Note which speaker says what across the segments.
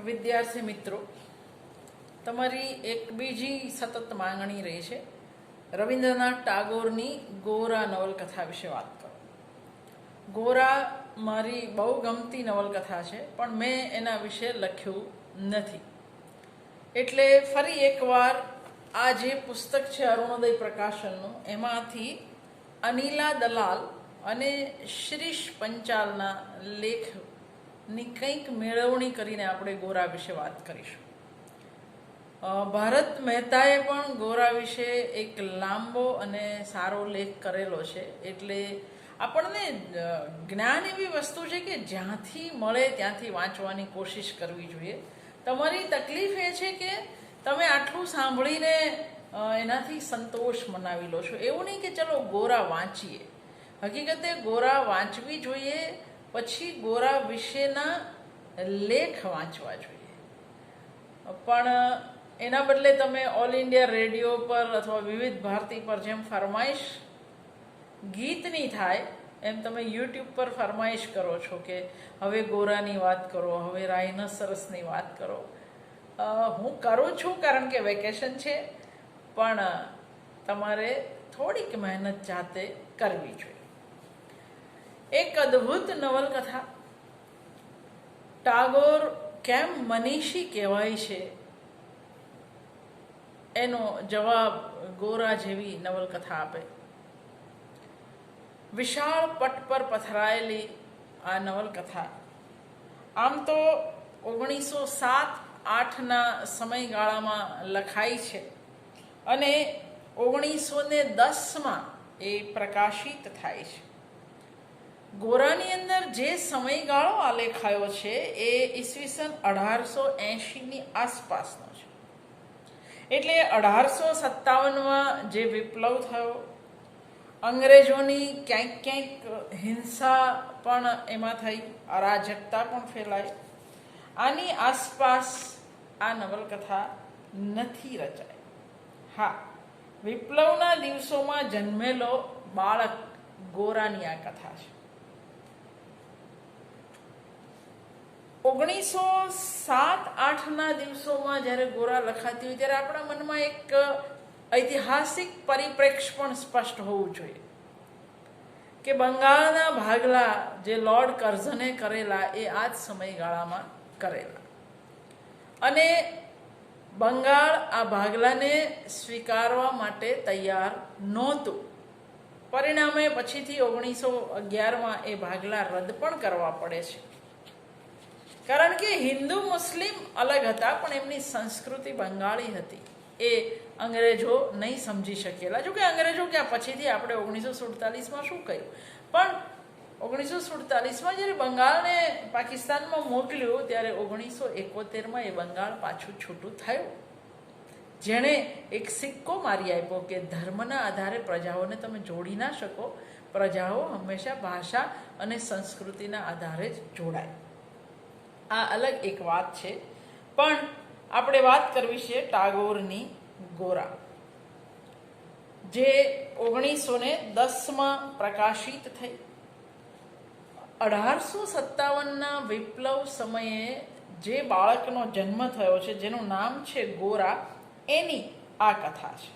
Speaker 1: વિદ્યાર્થી મિત્રો, તમારી એક બીજી સતત માંગણી રહી છે રવિન્દ્રનાથ ટાગોરની ગોરા નવલકથા વિશે વાત કરો. ગોરા મારી બહુ ગમતી નવલકથા છે, પણ મેં એના વિશે લખ્યું નથી. એટલે ફરી એકવાર આ જે પુસ્તક છે અરુણોદય પ્રકાશનનું, એમાંથી અનિલા દલાલ અને શિરીષ પંચાલના લેખની કંઈક મેળવણી કરીને આપણે ગોરા વિશે વાત કરીશું. ભારત મહેતાએ પણ ગોરા વિશે એક લાંબો અને સારો લેખ કરેલો છે. એટલે આપણને જ્ઞાન એવી વસ્તુ છે કે જ્યાંથી મળે ત્યાંથી વાંચવાની કોશિશ કરવી જોઈએ. તમારી તકલીફ એ છે કે તમે આટલું સાંભળીને એનાથી સંતોષ મનાવી લો છો. એવું નહીં કે ચલો ગોરા વાંચીએ. હકીકતે ગોરા વાંચવી જોઈએ, પછી ગોરા વિશેના લેખ વાંચવા જોઈએ. પણ એના બદલે તમે ઓલ ઇન્ડિયા રેડિયો પર અથવા વિવિધ ભારતી પર જેમ ફરમાઈશ ગીતની થાય એમ તમે યુટ્યુબ પર ફરમાઈશ કરો છો કે હવે ગોરાની વાત કરો, હવે રાઇનોસરસની વાત કરો. હું કરું છું કારણ કે વેકેશન છે, પણ તમારે થોડીક મહેનત જાતે કરવી જોઈએ. એક અદ્ભુત નવલકથા, ટાગોર કેમ મનીષી કહેવાય છે એનો જવાબ ગોરા જેવી નવલકથા આપે. વિશાળ પટ પર પથરાયેલી આ નવલકથા આમ તો 1907-8ના સમયગાળામાં લખાઈ છે અને 1910માં એ પ્રકાશિત થાય છે. ગોરાની અંદર જે સમયગાળો આલેખાયો છે એ ઈસવીસન 1880ની આસપાસનો છે. એટલે 1857માં જે વિપ્લવ થયો, અંગ્રેજોની ક્યાંક ક્યાંક હિંસા પણ એમાં થઈ, અરાજકતા પણ ફેલાઈ. આની આસપાસ આ નવલકથા નથી રચાઈ. હા, વિપ્લવના દિવસોમાં જન્મેલો બાળક ગોરાની આ કથા છે. 1907-8ના દિવસોમાં જ્યારે ગોરા લખાતી હોય ત્યારે આપણા મનમાં એક ઐતિહાસિક પરિપ્રેક્ષ્ય પણ સ્પષ્ટ હોવું જોઈએ કે બંગાળના ભાગલા જે લોર્ડ કર્ઝને કરેલા એ આ જ સમયગાળામાં કરેલા, અને બંગાળ આ ભાગલાને સ્વીકારવા માટે તૈયાર નહોતું. પરિણામે પછીથી 1911માં એ ભાગલા રદ પણ કરવા પડે છે, કારણ કે હિન્દુ મુસ્લિમ અલગ હતા પણ એમની સંસ્કૃતિ બંગાળી હતી. એ અંગ્રેજો નહીં સમજી શકેલા. જોકે અંગ્રેજો ક્યાં, પછીથી આપણે 1947માં શું કહ્યું, પણ 1947માં જ્યારે બંગાળને પાકિસ્તાનમાં મોકલ્યું ત્યારે 1971માં એ બંગાળ પાછું છૂટું થયું. જેણે એક સિક્કો મારી આપ્યો કે ધર્મના આધારે પ્રજાઓને તમે જોડી ના શકો, પ્રજાઓ હંમેશા ભાષા અને સંસ્કૃતિના આધારે જ જોડાય. આ અલગ એક વાત છે, પણ આપણે વાત કરવી છે ટાગોરની ગોરા, જે 1910માં પ્રકાશિત થઈ. 1857ના વિપ્લવ સમયે જે બાળકનો જન્મ થયો છે, જેનું નામ છે ગોરા, એની આ કથા છે.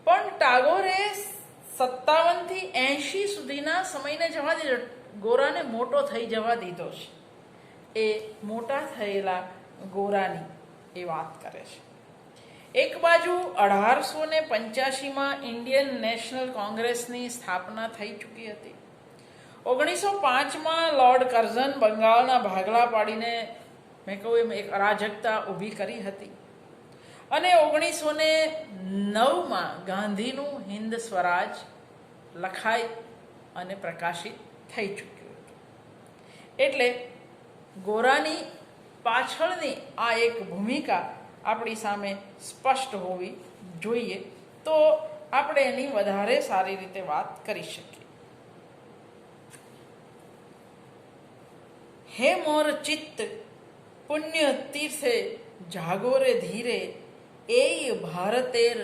Speaker 1: પણ ટાગોરે 57થી 80 સુધીના સમયને જવા દીધો, ગોરાને મોટો થઈ જવા દીધો છે. એ મોટા થયેલા ગોરાની એ વાત કરે છે. એક બાજુ 1885માં ઇન્ડિયન નેશનલ કોંગ્રેસની સ્થાપના થઈ ચૂકી હતી. 1905માં લોર્ડ કર્ઝન બંગાળના ભાગલા પાડીને, મેં કહું એમ, એક અરાજકતા ઊભી કરી હતી. અને 1909માં ગાંધીનું હિન્દ સ્વરાજ લખાઈ અને પ્રકાશિત થઈ ચૂક્યું હતું. એટલે ગોરાની પાછળની આ એક ભૂમિકા આપણી સામે સ્પષ્ટ હોવી જોઈએ, તો આપણે એની વધારે સારી રીતે વાત કરી શકીએ. હે મોર ચિત્ત પુણ્ય તીર્થે જાગોરે ધીરે, એય ભારતેર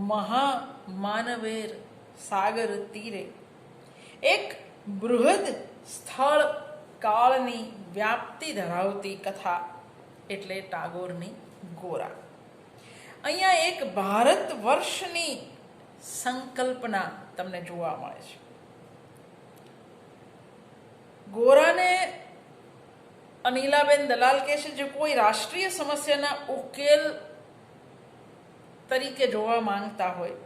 Speaker 1: મહામાનવેર સાગર તીરે. એક બૃહદ સ્થળ કાળની વ્યાપ્તિ ધરાવતી કથા એટલે ટાગોરની ગોરા. અહીંયા એક ભારત વર્ષની સંકલ્પના તમને જોવા મળે છે. ગોરાને અનિલાબેન દલાલ કહે છે, જો કોઈ રાષ્ટ્રીય સમસ્યાના ઉકેલ તરીકે જોવા માંગતા હોય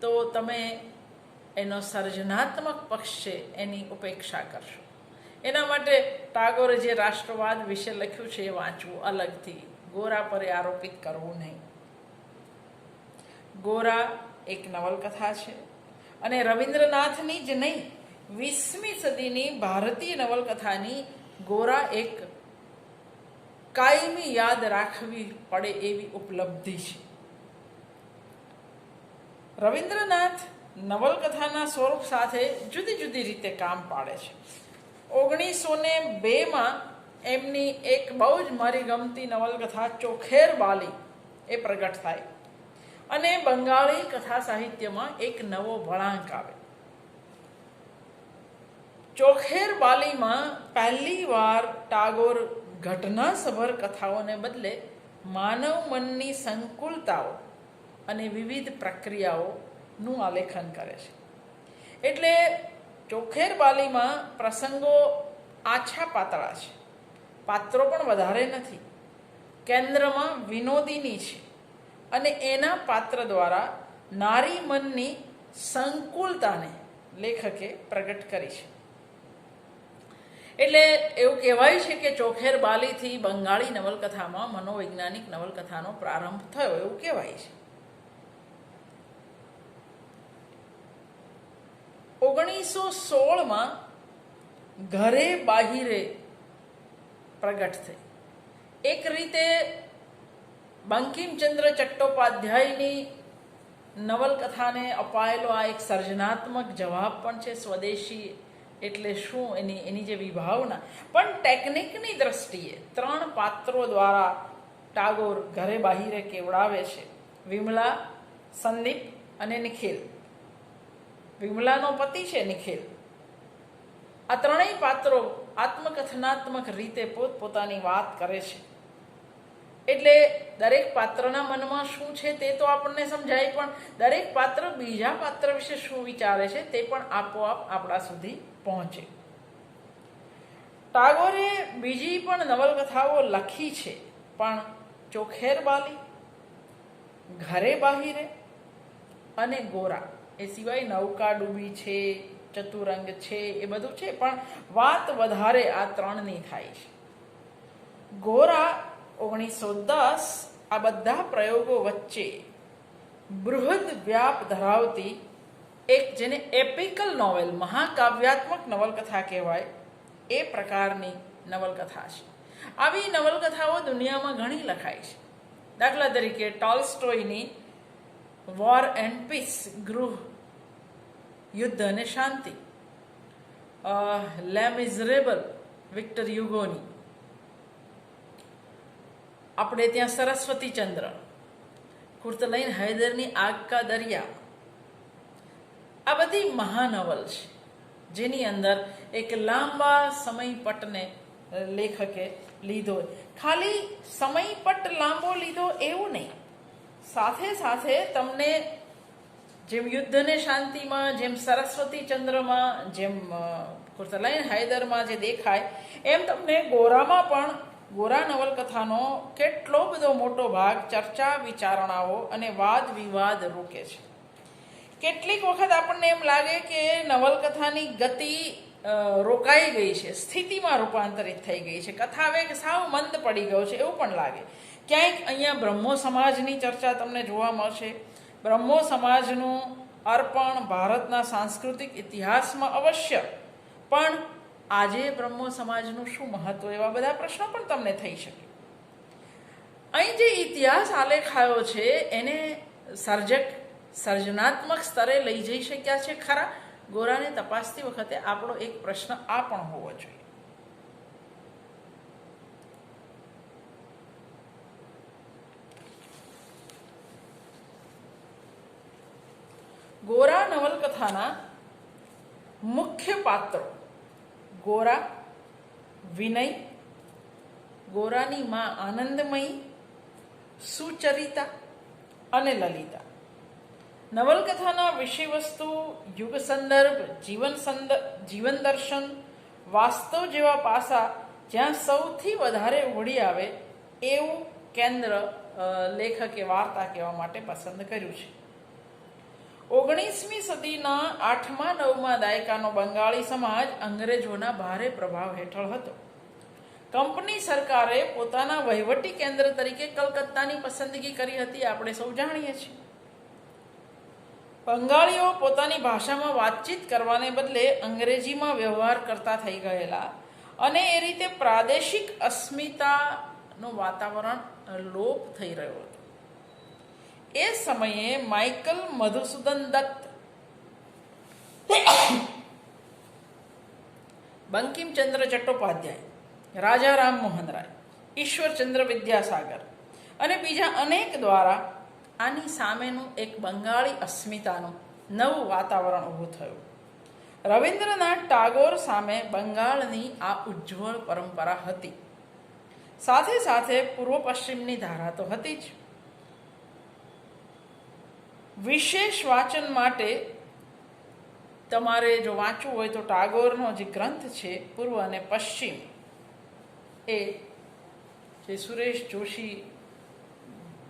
Speaker 1: તો તમે એનો સર્જનાત્મક પક્ષ છે એની ઉપેક્ષા કરશો. એના માટે ટાગોરે જે રાષ્ટ્રવાદ વિશે લખ્યું છે એ વાંચવું અલગથી, ગોરા પર આરોપિત કરવું નહીં. ગોરા એક નવલકથા છે અને રવિન્દ્રનાથની જ નહીં, 20મી સદીની ભારતીય નવલકથાની ગોરા એક કાયમી યાદ રાખવી પડે એવી ઉપલબ્ધિ છે. રવિન્દ્રનાથ નવલકથાના સ્વરૂપ સાથે જુદી જુદી રીતે કામ પાડે છે. 1902માં એમની એક બહુ જ મારી ગમતી નવલકથા ચોખેર બાલી એ પ્રગટ થાય અને બંગાળી કથા સાહિત્યમાં એક નવો વળાંક આવે. ચોખેર બાલીમાં પહેલી વાર ટાગોર ઘટનાસભર કથાઓને બદલે માનવ મનની સંકુલતાઓ અને વિવિધ પ્રક્રિયાઓનું આલેખન કરે છે. એટલે ચોખેર બાલીમાં પ્રસંગો આછા પાતળા છે, પાત્રો પણ વધારે નથી, કેન્દ્રમાં વિનોદિની છે અને એના પાત્ર દ્વારા નારી મનની સંકુલતાને લેખકે પ્રગટ કરી છે. એટલે એવું કહેવાય છે કે ચોખેર બાલીથી બંગાળી નવલકથામાં મનોવૈજ્ઞાનિક નવલકથાનો પ્રારંભ થયો એવું કહેવાય છે. 1916માં ઘરે બાહિરે પ્રગટ થઈ. એક રીતે બંકિમચંદ્ર ચટ્ટોપાધ્યાયની નવલકથાને અપાયેલો આ એક સર્જનાત્મક જવાબ પણ છે. સ્વદેશી એટલે શું એની જે વિભાવના, પણ ટેકનિકની દ્રષ્ટિએ 3 પાત્રો દ્વારા ટાગોર ઘરે બાહિરે કેવડાવે છે. વિમલા, સંદીપ અને નિખિલ. વિમલાનો પતિ છે નિખિલ. આ ત્રણેય પાત્રો આત્મકથનાત્મક રીતે પોતપોતાની વાત કરે છે. એટલે દરેક પાત્રના મનમાં શું છે તે તો આપણને સમજાય, પણ દરેક પાત્ર બીજા પાત્ર વિશે શું વિચારે છે તે પણ આપોઆપ આપણા સુધી પહોંચે. ટાગોરે બીજી પણ નવલકથાઓ લખી છે, પણ ચોખેર બાલી, ઘરે બાહિરે અને ગોરા એ સિવાય નૌકા ડૂબી છે, ચતુરંગ છે, એ બધું છે, પણ વાત વધારે આ 3ની થાય છે. ગોરા 1910 આ બધા પ્રયોગો વચ્ચે બૃહદ વ્યાપ ધરાવતી એક, જેને એપિકલ નોવેલ, મહાકાવ્યાત્મક નવલકથા કહેવાય, એ પ્રકારની નવલકથા છે. આવી નવલકથાઓ દુનિયામાં ઘણી લખાય છે. દાખલા તરીકે ટોલ્સ્ટોયની વોર એન્ડ પીસ, ગૃહ, યુદ્ધ અને શાંતિ, લે મિઝરેબલ, વિક્ટર યુગોની. આપણે ત્યાં સરસ્વતીચંદ્ર, કુર્તલૈન હૈદરની આગ કા દરિયા. આ બધી મહાનવલ છે જેની અંદર એક લાંબા સમયપટને લેખકે લીધો. ખાલી સમયપટ લાંબો લીધો એવું નહીં, સાથે સાથે તમને જેમ યુદ્ધ અને શાંતિમાં, જેમ સરસ્વતીચંદ્રમાં, જેમ કુર્તલૈન હૈદરમાં જે દેખાય, એમ તમને ગોરામાં પણ ગોરા નવલકથાનો કેટલો બધો મોટો ભાગ ચર્ચા, વિચારણાઓ અને વાદ વિવાદ રોકે છે. કેટલીક વખત આપણને એમ લાગે કે નવલકથાની ગતિ રોકાઈ ગઈ છે, સ્થિતિમાં રૂપાંતરિત થઈ ગઈ છે, કથાવેગ સાવ મંદ પડી ગયો છે એવું પણ લાગે. ક્યાંક અહીંયા બ્રહ્મો સમાજની ચર્ચા તમને જોવા મળશે. બ્રહ્મો સમાજનું અર્પણ ભારતના સાંસ્કૃતિક ઇતિહાસમાં અવશ્ય, પણ આજે બ્રહ્મો સમાજનું શું મહત્વ, એવા બધા પ્રશ્નો પણ તમને થઈ શકે. અહીં જે ઇતિહાસ આલેખાયો છે એને સર્જનાત્મક સ્તરે લઈ જઈ શક્યા છે ખરા? ગોરાને તપાસતી વખતે આપણો એક પ્રશ્ન આ પણ હોવો જોઈએ. ગોરા નવલકથાના મુખ્ય પાત્રો ગોરા, વિનય, ગોરાની માં આનંદમયી, સુચરિતા અને લલિતા. નવલકથાના વિષય વસ્તુ, યુગ સંદર્ભ, જીવન દર્શન, વાસ્તવ જેવા પાસા જ્યાં સૌથી વધારે ઉભરી આવે એવું કેન્દ્ર લેખકે વાર્તા કહેવા માટે પસંદ કર્યું છે. 19મી સદીના 8મા 9મા દાયકાનો બંગાળી સમાજ અંગ્રેજોના ભારે પ્રભાવ હેઠળ હતો. કંપની સરકારે પોતાના વહીવટી કેન્દ્ર તરીકે કલકત્તાની પસંદગી કરી હતી, આપણે સૌ જાણીએ છીએ. બંગાળીઓ પોતાની ભાષામાં વાતચીત કરવાને બદલે અંગ્રેજીમાં વ્યવહાર કરતા થઈ ગયેલા અને એ રીતે પ્રાદેશિક અસ્મિતાનું વાતાવરણ લોપ થઈ રહ્યો હતો. એ સમયે માઇકલ મધુસૂદન દત્ત, બંકિમચંદ્ર ચટ્ટોપાધ્યાય, રાજા રામમોહન રાય, ઈશ્વરચંદ્ર વિદ્યાસાગર અને બીજા અનેક દ્વારા આની સામેનું એક બંગાળી અસ્મિતાનું નવું વાતાવરણ ઊભું થયું. રવિન્દ્રનાથ ટાગોર સામે બંગાળની આ ઉજ્જવળ પરંપરા હતી. સાથે સાથે પૂર્વ પશ્ચિમની ધારા તો હતી જ. વિશેષ વાચન માટે તમારે જો વાંચવું હોય તો ટાગોરનો જે ગ્રંથ છે પૂર્વ અને પશ્ચિમ, એ જે સુરેશ જોશી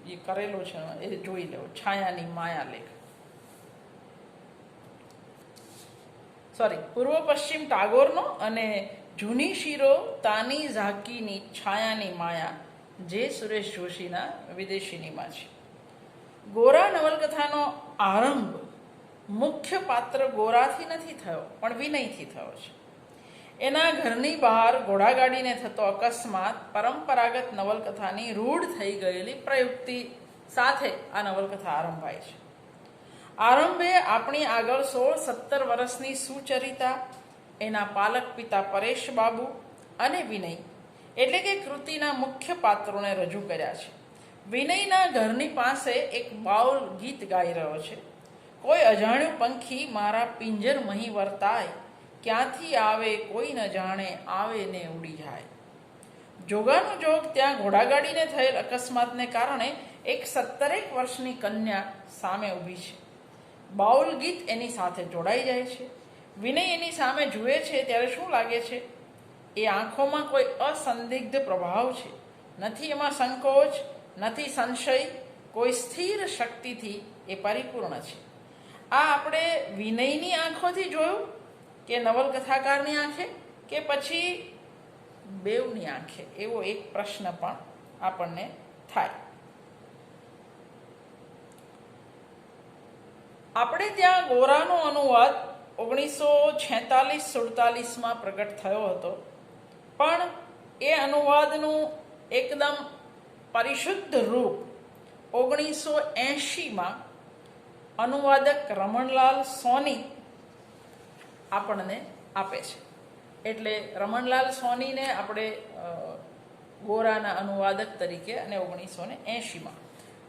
Speaker 1: એ કરેલો છે એ જોઈ લો. છાયાની માયા લેખ, પૂર્વ પશ્ચિમ ટાગોરનો અને જૂની શીરો તાની ઝાકીની છાયાની માયા જે સુરેશ જોશીના વિદેશીનીમાં છે. ગોરા નવલકથાનો આરંભ મુખ્ય પાત્ર ગોરાથી નથી થયો પણ વિનયથી થયો છે. એના ઘરની બહાર ઘોડાગાડીને થતો અકસ્માત પરંપરાગત નવલકથાની રૂઢ થઈ ગયેલી પ્રયુક્તિ સાથે આ નવલકથા આરંભાય છે. આરંભે આપણી આગળ 16-17 વર્ષની સુચરિતા, એના પાલક પિતા પરેશ બાબુ અને વિનય એટલે કે કૃતિના મુખ્ય પાત્રોને રજૂ કર્યા છે. વિનયના ઘરની પાસે એક બાઉલ ગીત ગાઈ રહ્યો છે. કોઈ અજાણ્યું પંખી મારા પિંજર મહી વર્તાય, ક્યાંથી આવે કોઈ ન જાણે, આવે ને ઉડી જાય. જોગાનું જોગ ત્યાં ઘોડાગાડીને થયેલ અકસ્માતને કારણે એક 17 વર્ષની કન્યા સામે ઊભી છે. બાઉલ ગીત એની સાથે જોડાઈ જાય છે. વિનય એની સામે જુએ છે ત્યારે શું લાગે છે? એ આંખોમાં કોઈ અસંદિગ્ધ પ્રભાવ છે. નથી એમાં સંકોચ, નથી સંશય, કોઈ સ્થિર શક્તિથી એ પરિપૂર્ણ છે. આ આપણે વિનયની આંખોથી જોયું કે નવલકથાકારની આંખે, કે પછી બેવની આંખે? એવો એક પ્રશ્ન પણ આપણને થાય. આપણે ત્યાં ગોરાનો અનુવાદ 1946-47માં પ્રગટ થયો હતો, પણ એ અનુવાદનું એકદમ પરિશુદ્ધ રૂપ 1980માં અનુવાદક રમણલાલ સોની આપણને આપે છે. એટલે રમણલાલ સોનીને આપણે ગોરાના અનુવાદક તરીકે, અને 1980માં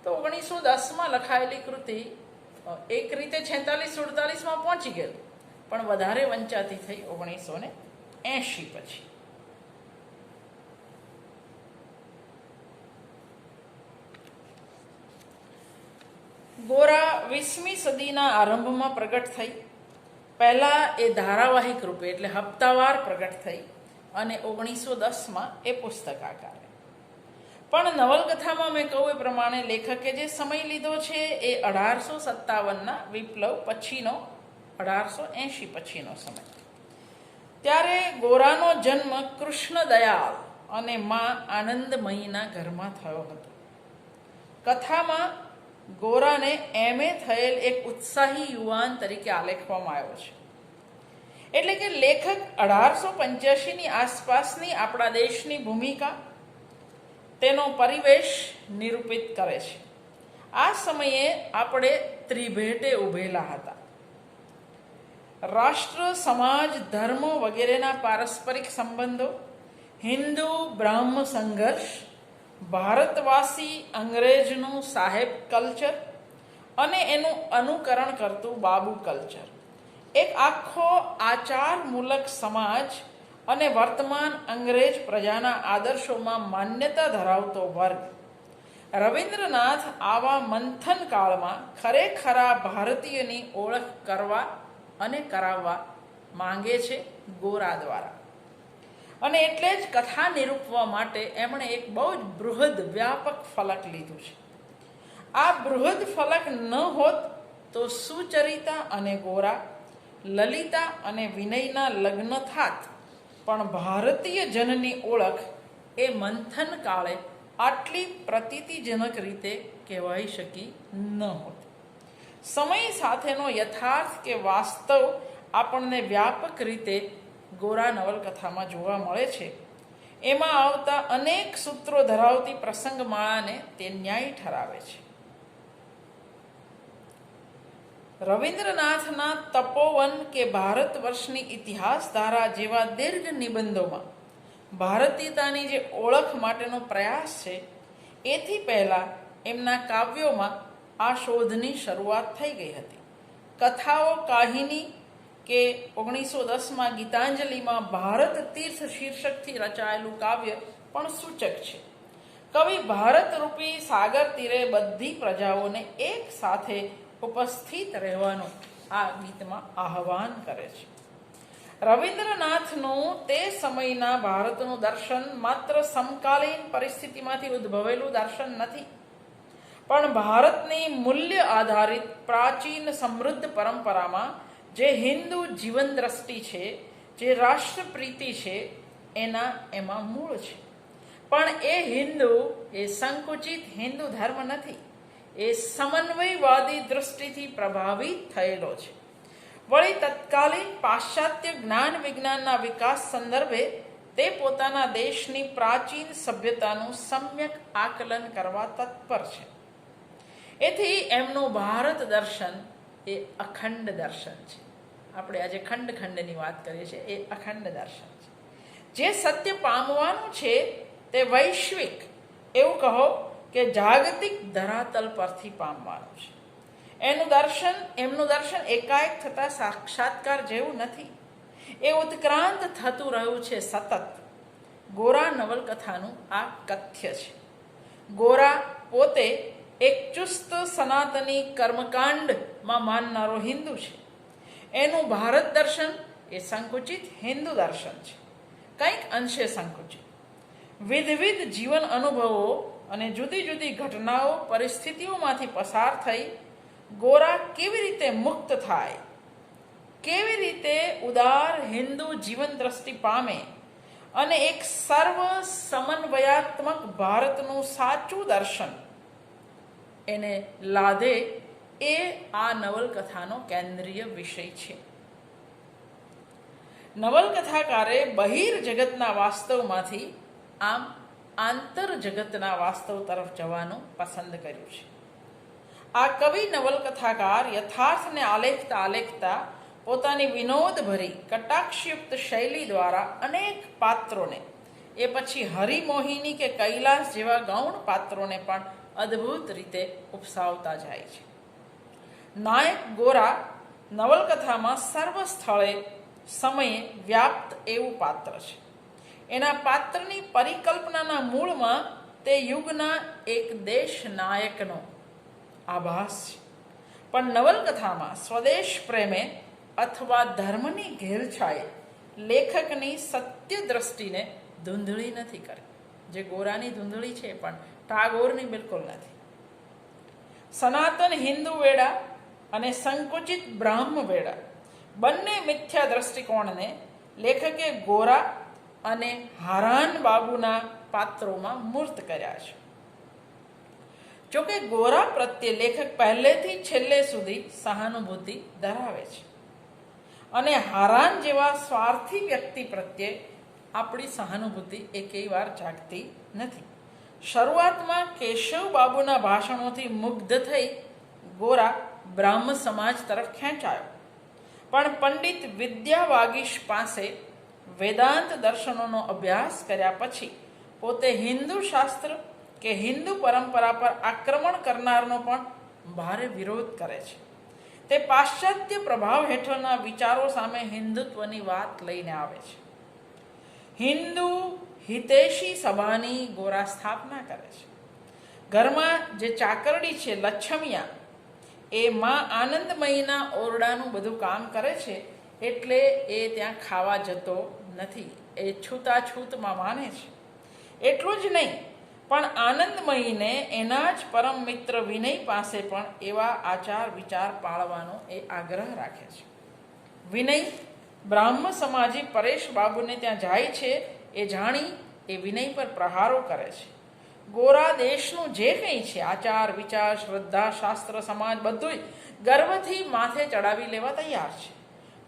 Speaker 1: તો 1910માં લખાયેલી કૃતિ એક રીતે 46-47માં પહોંચી ગયેલું, પણ વધારે વંચાતી થઈ 1980 પછી. ગોરા 20મી સદીના આરંભમાં પ્રગટ થઈ. પહેલાં એ ધારાવાહિક રૂપે એટલે હપ્તાવાર પ્રગટ થઈ અને 1910માં એ પુસ્તક આકારે. પણ નવલકથામાં મેં કહું એ પ્રમાણે લેખકે જે સમય લીધો છે એ 1857ના વિપ્લવ પછીનો, 1880 પછીનો સમય. ત્યારે ગોરાનો જન્મ કૃષ્ણદયાળ અને માં આનંદમયીના ઘરમાં થયો હતો. કથામાં ગોરાને એમએ થયેલ એક ઉત્સાહી યુવાન તરીકે આલેખવામાં આવ્યો છે. એટલે કે લેખક 1885ની આસપાસની આપણા દેશની ભૂમિકા, તેનો પરિવેશ નિરૂપિત કરે છે. આ સમયે આપણે ત્રિભેટે ઊભેલા હતા. રાષ્ટ્ર, સમાજ, ધર્મ વગેરેના પારસ્પરિક સંબંધો, હિન્દુ બ્રાહ્મ સંઘર્ષ, ભારતવાસી અંગ્રેજનું સાહેબ કલ્ચર અને એનું અનુકરણ કરતું બાબુ કલ્ચર, એક આખો આચારમૂલક સમાજ અને વર્તમાન અંગ્રેજ પ્રજાના આદર્શોમાં માન્યતા ધરાવતો વર્ગ. રવિન્દ્રનાથ આવા મંથન કાળમાં ખરેખરા ભારતીયની ઓળખ કરવા અને કરાવવા માંગે છે ગોરા દ્વારા. અને એટલે જ કથા નિરૂપવા માટે એમણે એક બહુ જ બૃહદ વ્યાપક ફલક લીધું છે. આ બૃહદ ફલક ન હોત તો સુચરિતા અને ગોરા, લલિતા અને વિનયના લગ્ન થાત, પણ ભારતીય જનની ઓળખ એ મંથન કાળે આટલી પ્રતીતિજનક રીતે કહેવાઈ શકી ન હોત. સમય સાથેનો યથાર્થ કે વાસ્તવ આપણને વ્યાપક રીતે ગોરા નવલકથામાં જોવા મળે છે. એમાં આવતા અનેક સૂત્રો ધરાવતી પ્રસંગમાળાને તે ન્યાય ઠરાવે છે. રવિન્દ્રનાથના તપોવન કે ભારત વર્ષની ઇતિહાસ ધારા જેવા દીર્ઘ નિબંધોમાં ભારતીયતાની જે ઓળખ માટેનો પ્રયાસ છે, એથી પહેલાં એમના કાવ્યોમાં આ શોધની શરૂઆત થઈ ગઈ હતી. કથાઓ કાહિની કે 1910માં ગીતાંજલિમાં ભારત તીર્થ શીર્ષકથી રચાયેલું કાવ્ય પણ સૂચક છે. કવિ ભારતરૂપી સાગર તીરે બધી પ્રજાઓને એક સાથે ઉપસ્થિત રહેવાનું આ ગીતમાં આહવાન કરે છે. રવિન્દ્રનાથનું તે સમયના ભારતનું દર્શન માત્ર સમકાલીન પરિસ્થિતિમાંથી ઉદ્ભવેલું દર્શન નથી, પણ ભારતની મૂલ્ય આધારિત પ્રાચીન સમૃદ્ધ પરંપરામાં જે હિન્દુ જીવન દ્રષ્ટિ છે, જે રાષ્ટ્રપ્રીતિ છે, એમાં મૂળ છે. પણ એ સંકુચિત હિન્દુ ધર્મ નથી, એ સમન્વયવાદી દૃષ્ટિથી પ્રભાવિત થયેલો છે. વળી તત્કાલીન પાશ્ચાત્ય જ્ઞાન વિજ્ઞાનના વિકાસ સંદર્ભે તે પોતાના દેશની પ્રાચીન સભ્યતાનું સમ્યક આકલન કરવા તત્પર છે. એથી એમનું ભારત દર્શન એ અખંડ દર્શન છે. આપણે આજે ખંડ ખંડની વાત કરીએ છીએ, એ અખંડ દર્શન છે. જે સત્ય પામવાનું છે તે વૈશ્વિક, એવું કહો કે જાગતિક ધરાતલ પરથી પામવાનું છે. એમનું દર્શન એકાએક થતા સાક્ષાત્કાર જેવું નથી, એ ઉત્ક્રાંત થતું રહ્યું છે સતત. ગોરા નવલકથાનું આ કથ્ય છે. ગોરા પોતે એક ચુસ્ત સનાતની કર્મકાંડમાં માનનારો હિન્દુ છે. એનું ભારત દર્શન એ સંકુચિત હિન્દુ દર્શન છે, કંઈક અંશે સંકુચિત. વિવિધ જીવન અનુભવો અને જુદી જુદી ઘટનાઓ પરિસ્થિતિઓમાંથી પસાર થઈ ગોરા કેવી રીતે મુક્ત થાય, કેવી રીતે ઉદાર હિન્દુ જીવન દ્રષ્ટિ પામે અને એક સર્વ સમન્વયાત્મક ભારતનું સાચું દર્શન એને લાદે, એ આ નવલકથાનો કેન્દ્રીય વિષય છે. નવલકથાકારે બહિર જગતના વાસ્તવમાંથી આમ આંતર જગતના વાસ્તવ તરફ જવાનું પસંદ કર્યું છે. આ કવિ નવલકથાકાર યથાર્થને આલેખતા પોતાની વિનોદભરી કટાક્ષયુક્ત શૈલી દ્વારા અનેક પાત્રોને, એ પછી હરિમોહિની કે કૈલાસ જેવા ગૌણ પાત્રોને પણ અદ્ભુત રીતે ઉપસાવતા જાય છે. નાયક ગોરા નવલકથામાં સર્વ સ્થળે સમયે વ્યાપ્ત એવું પાત્ર છે. એના પાત્રની પરિકલ્પનાના મૂળમાં તે યુગના એક દેશ નાયકનો આભાસ છે. પણ નવલકથામાં સ્વદેશ પ્રેમે અથવા ધર્મની ઘેલછાએ લેખકની સત્ય દ્રષ્ટિને ધૂંધળી નથી કરી. જે ગોરાની ધૂંધળી છે પણ ટાગોરની બિલકુલ નથી. સનાતન હિન્દુ વેડા અને સંકુચિત બ્રાહ્મ વેડા બંને મિથ્યા દ્રષ્ટિકોણને લેખકે ગોરા અને હારાન બાબુના પાત્રોમાં મૂર્ત કર્યા છે. જોકે ગોરા પ્રત્યે લેખક પહેલેથી છેલ્લે સુધી સહાનુભૂતિ ધરાવે છે અને હારાન જેવા સ્વાર્થી વ્યક્તિ પ્રત્યે આપણી સહાનુભૂતિ એકેય વાર જાગતી નથી. શરૂઆતમાં કેશવ બાબુના ભાષણોથી મુગ્ધ થઈ ગોરા બ્રાહ્મ સમાજ તરફ ખેંચાયો, પણ પંડિત વિદ્યા વાગીશ પાસે વેદાંત દર્શનોનો અભ્યાસ કર્યા પછી પોતે હિન્દુ શાસ્ત્ર કે હિન્દુ પરંપરા પર આક્રમણ કરનારનો પણ ભારે વિરોધ કરે છે. તે પાશ્ચાત્ય પ્રભાવ હેઠળના વિચારો સામે હિન્દુત્વની વાત લઈને આવે છે. હિન્દુ હિતૈષી સભાની ગોરા સ્થાપના કરે છે. ઘરમાં જે ચાકરડી છે લક્ષ્મિયા, એ માં આનંદમયીના ઓરડાનું બધું કામ કરે છે, એટલે એ ત્યાં ખાવા જતો નથી. એ છૂતાછૂતમાં માને છે. એટલું જ નહીં, પણ આનંદમયીને એના જ પરમ મિત્ર વિનય પાસે પણ એવા આચાર વિચાર પાળવાનો એ આગ્રહ રાખે છે. વિનય બ્રાહ્મ સમાજી પરેશ બાબુને ત્યાં જાય છે. એ જાણી એ વિનય પર પ્રહારો કરે છે. ગોરા દેશનું જે કંઈ છે, આચાર વિચાર શ્રદ્ધા શાસ્ત્ર સમાજ બધું ગર્વથી માથે ચડાવી લેવા તૈયાર છે.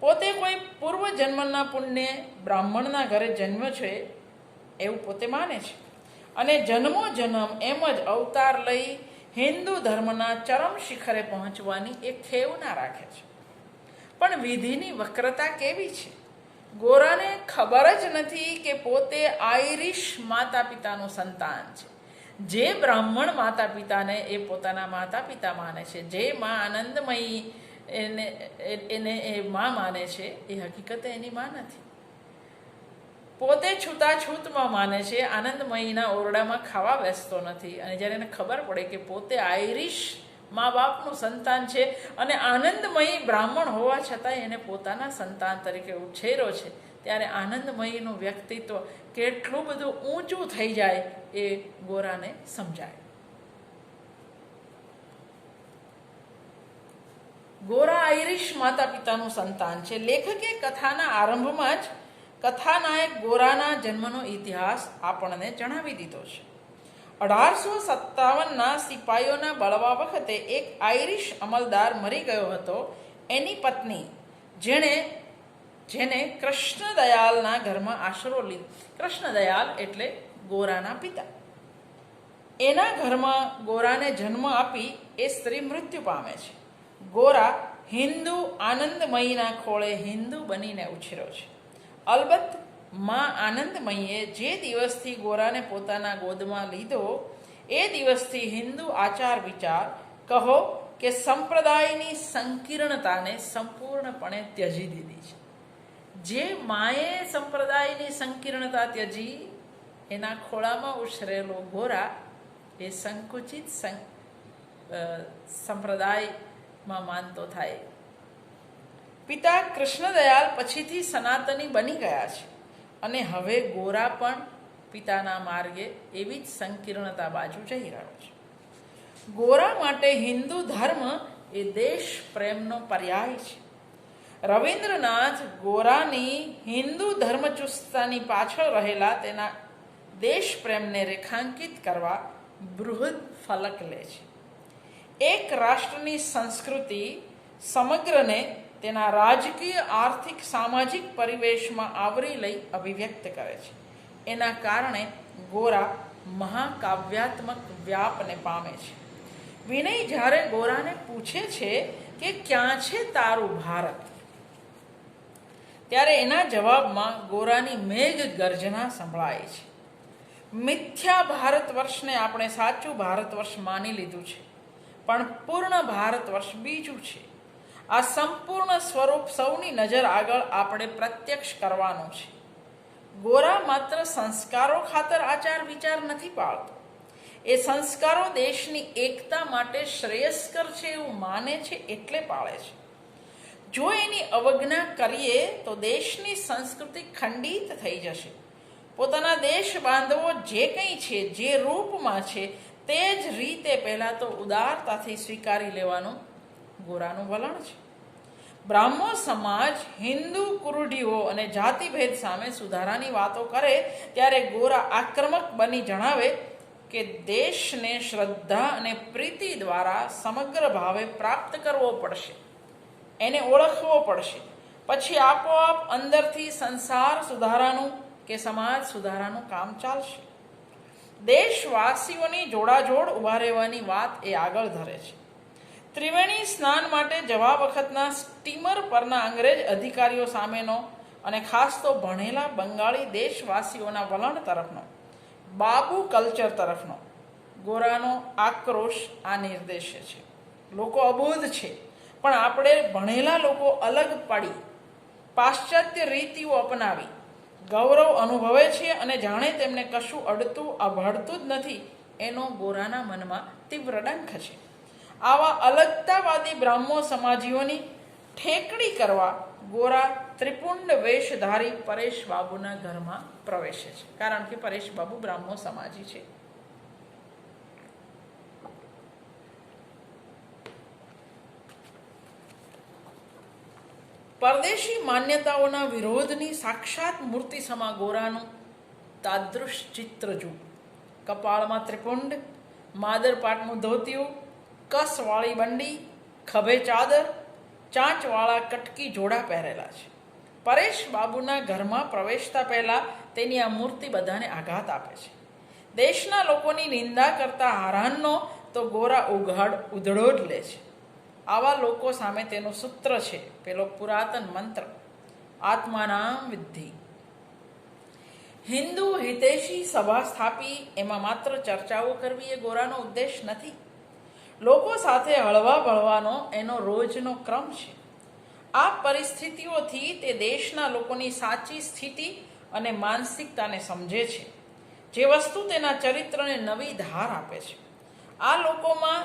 Speaker 1: પોતે કોઈ પૂર્વ જન્મના પુણ્ય બ્રાહ્મણના ઘરે જન્મ છે એવું પોતે માને છે, અને જન્મો જન્મ એમ જ અવતાર લઈ હિન્દુ ધર્મના ચરમ શિખરે પહોંચવાની એ ખેવના રાખે છે. પણ વિધિની વક્રતા કેવી છે! ગોરાને ખબર જ નથી કે પોતે આયરિશ માતા પિતાનું સંતાન છે. જે બ્રાહ્મણ માતા પિતાને એ પોતાના માતા પિતા માને છે, જે માં આનંદમયી એને એ માં માને છે, એ હકીકતે એની માં નથી. પોતે છૂતાછૂતમાં માને છે, આનંદમયીના ઓરડામાં ખાવા બેસતો નથી. અને જ્યારે એને ખબર પડે કે પોતે આયરિશ મા બાપનું સંતાન છે અને આનંદમયી બ્રાહ્મણ હોવા છતાં એને પોતાના સંતાન તરીકે ઉછેર્યો છે, ત્યારે આનંદમયીનું વ્યક્તિત્વ કેટલું બધું ઊંચું થઈ જાય એ ગોરાને સમજાય. ગોરા આયરિશ માતા પિતાનું સંતાન છે. લેખકે કથાના આરંભમાં જ કથાનાયક ગોરાના જન્મનો ઇતિહાસ આપણને જણાવી દીધો છે. 1857ના સિપાઈઓના બળવા વખતે એક આયરિશ અમલદાર મરી ગયો હતો. એની પત્ની જેને કૃષ્ણદયાલના ઘરમાં આશરો લીધો. કૃષ્ણદયાલ એટલે ગોરાના પિતા. એના ઘરમાં ગોરાને જન્મ આપી એ સ્ત્રી મૃત્યુ પામે છે. ગોરા હિન્દુ આનંદમયીના ખોળે હિન્દુ બનીને ઉછર્યો છે. અલબત્ત માં આનંદમયીએ જે દિવસથી ગોરાને પોતાના ગોદમાં લીધો એ દિવસથી હિન્દુ આચાર વિચાર, કહો કે સંપ્રદાયની સંકીર્ણતાને સંપૂર્ણપણે ત્યજી દીધી છે. જે માએ સંપ્રદાયની સંકીર્ણતા ત્યજી એના ખોળામાં ઉછરેલો ગોરા એ સંકુચિત સંપ્રદાયમાં માનતો થાય. પિતા કૃષ્ણદયાલ પછીથી સનાતની બની ગયા છે, અને હવે ગોરા પણ પિતાના માર્ગે એવી જ સંકીર્ણતા બાજુ જઈ રહ્યો છે. ગોરા માટે હિન્દુ ધર્મ એ દેશ પ્રેમનો પર્યાય છે. રવિન્દ્રનાથ ગોરાની હિન્દુ ધર્મચુસ્તતાની પાછળ રહેલા તેના દેશ પ્રેમને રેખાંકિત કરવા બૃહદ ફલક લે છે. એક રાષ્ટ્રની સંસ્કૃતિ સમગ્રને તેના રાજકીય, આર્થિક, સામાજિક પરિવેશમાં આવરી લઈ અભિવ્યક્ત કરે છે. એના કારણે ગોરા મહાકાવ્યાત્મક વ્યાપને પામે છે. વિનય જ્યારે ગોરાને પૂછે છે કે ક્યાં છે તારું ભારત, ત્યારે એના જવાબમાં ગોરાની મેઘ ગર્જના સંભળાય છે. મિથ્યા ભારત વર્ષને આપણે સાચું ભારત વર્ષ માની લીધું છે, પણ પૂર્ણ ભારત વર્ષ બીજું છે. આ સંપૂર્ણ સ્વરૂપ સૌની નજર આગળ આપણે પ્રત્યક્ષ કરવાનું છે. ગોરા માત્ર સંસ્કારો ખાતર આચાર વિચાર નથી પાળતો. એ સંસ્કારો દેશની એકતા માટે શ્રેયસ્કર છે એવું માને છે, એટલે પાળે છે. જો એની અવજ્ઞા કરીએ તો દેશની સંસ્કૃતિ ખંડિત થઈ જશે. પોતાના દેશ બાંધવો જે કંઈ છે, જે રૂપમાં છે, તે જ રીતે પહેલાં તો ઉદારતાથી સ્વીકારી લેવાનું ગોરાનું વલણ છે. બ્રાહ્મો સમાજ હિન્દુ કુરુઢીઓ અને જાતિભેદ સામે સુધારાની વાતો કરે ત્યારે ગોરા આક્રમક બની જણાવે કે દેશને શ્રદ્ધા અને પ્રીતિ દ્વારા સમગ્ર ભાવે પ્રાપ્ત કરવો પડશે, એને ઓળખવો પડશે, પછી આપોઆપ અંદરથી સંસાર સુધારાનું કે સમાજ સુધારાનું કામ ચાલશે. દેશવાસીઓની જોડાજોડ ઊભા રહેવાની વાત એ આગળ ધરે છે. ત્રિવેણી સ્નાન માટે જવા વખતના સ્ટીમર પરના અંગ્રેજ અધિકારીઓ સામેનો અને ખાસ તો ભણેલા બંગાળી દેશવાસીઓના વલણ તરફનો, બાબુ કલ્ચર તરફનો ગોરાનો આક્રોશ આ નિર્દેશે છે. લોકો અબોધ છે, પણ આપણે ભણેલા લોકો અલગ પડી પાશ્ચાત્ય રીતિઓ અપનાવી ગૌરવ અનુભવે છે અને જાણે તેમને કશું અડતું અભડતું જ નથી એનો ગોરાના મનમાં તીવ્ર ડંખ છે. આવા અલગતાવાદી બ્રાહ્મો સમાજીઓની ઠેકડી કરવા ગોરા ત્રિપુંડ વેશધારી પરેશ બાબુના ઘરમાં પ્રવેશે છે, કારણ કે પરેશ બાબુ બ્રાહ્મો સમાજી છે. પરદેશી માન્યતાઓના વિરોધની સાક્ષાત મૂર્તિ સમા ગોરાનું તાદૃશ ચિત્ર જુઓ. કપાળમાં ત્રિપુંડ, માદરપાટનું ધોતિયું, કસવાળી બંડી, ખભે ચાદર, ચાંચવાળા કટકી જોડા પહેરેલા છે. પરેશ બાબુના ઘરમાં પ્રવેશતા પહેલા તેની આ મૂર્તિ બધાને આઘાત આપે છે. દેશના લોકોની નિંદા કરતા હારાનનો તો ગોરા ઉધડો જ લે છે. આવા લોકો સામે તેનું સૂત્ર છે પેલો પુરાતન મંત્ર, આત્માનામ વિદ્ધિ. હિન્દુ હિતૈષી સભા સ્થાપી એમાં માત્ર ચર્ચાઓ કરવી એ ગોરાનો ઉદ્દેશ નથી. લોકો સાથે હળવા ભળવાનો એનો રોજનો ક્રમ છે. આ પરિસ્થિતિઓથી તે દેશના લોકોની સાચી સ્થિતિ અને માનસિકતાને સમજે છે, જે વસ્તુ તેના ચરિત્રને નવી ધાર આપે છે. આ લોકોમાં